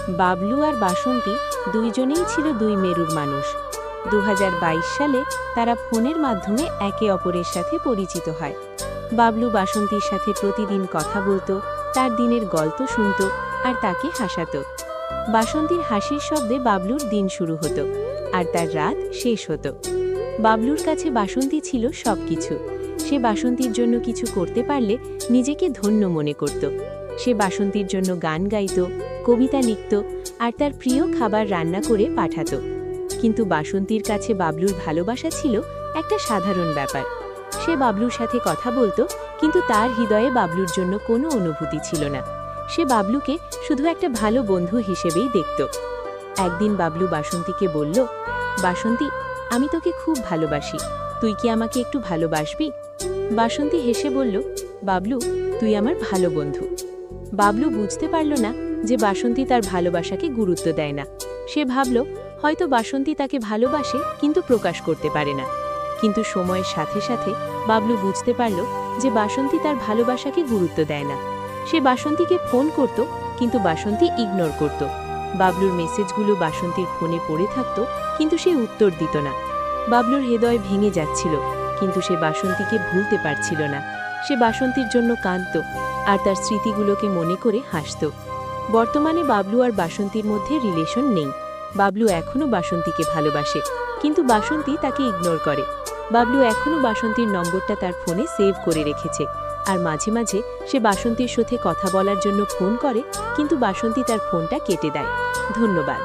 বাবলু আর বাসন্তী দুইজনেই ছিল দুই মেরুর মানুষ। 2022 সালে তারা ফোনের মাধ্যমে একে অপরের সাথে পরিচিত হয়। বাবলু বাসন্তীর সাথে প্রতিদিন কথা বলতো, তার দিনের গল্প শুনত আর তাকে হাসাতো। বাসন্তীর হাসির শব্দে বাবলুর দিন শুরু হতো আর তার রাত শেষ হতো। বাবলুর কাছে বাসন্তী ছিল সবকিছু। সে বাসন্তীর জন্য কিছু করতে পারলে নিজেকে ধন্য মনে করত। সে বাসন্তীর জন্য গান গাইত, কবিতা লিখত আর তার প্রিয় খাবার রান্না করে পাঠাতো। কিন্তু বাসন্তীর কাছে বাবলুর ভালোবাসা ছিল একটা সাধারণ ব্যাপার। সে বাবলুর সাথে কথা বলতো, কিন্তু তার হৃদয়ে বাবলুর জন্য কোনো অনুভূতি ছিল না। সে বাবলুকে শুধু একটা ভালো বন্ধু হিসেবেই দেখত। একদিন বাবলু বাসন্তীকে বলল, বাসন্তী, আমি তোকে খুব ভালোবাসি, তুই কি আমাকে একটু ভালোবাসবি? বাসন্তী হেসে বলল, বাবলু, তুই আমার ভালো বন্ধু। বাবলু বুঝতে পারল না যে বাসন্তী তার ভালোবাসাকে গুরুত্ব দেয় না। সে ভাবল হয়তো বাসন্তী তাকে ভালোবাসে কিন্তু প্রকাশ করতে পারে না। কিন্তু সময়ের সাথে সাথে বাবলু বুঝতে পারল যে বাসন্তী তার ভালোবাসাকে গুরুত্ব দেয় না। সে বাসন্তীকে ফোন করত, কিন্তু বাসন্তী ইগনোর করত। বাবলুর মেসেজগুলো বাসন্তীর ফোনে পড়ে থাকত, কিন্তু সে উত্তর দিত না। বাবলুর হৃদয় ভেঙে যাচ্ছিল, কিন্তু সে বাসন্তীকে ভুলতে পারছিল না। সে বাসন্তীর জন্য কাঁদত আর তার স্মৃতিগুলোকে মনে করে হাসত। বর্তমানে বাবলু আর বাসন্তীর মধ্যে রিলেশন নেই। বাবলু এখনও বাসন্তীকে ভালোবাসে, কিন্তু বাসন্তী তাকে ইগনোর করে। বাবলু এখনও বাসন্তীর নম্বরটা তার ফোনে সেভ করে রেখেছে, আর মাঝে মাঝে সে বাসন্তীর সাথে কথা বলার জন্য ফোন করে, কিন্তু বাসন্তী তার ফোনটা কেটে দেয়। ধন্যবাদ।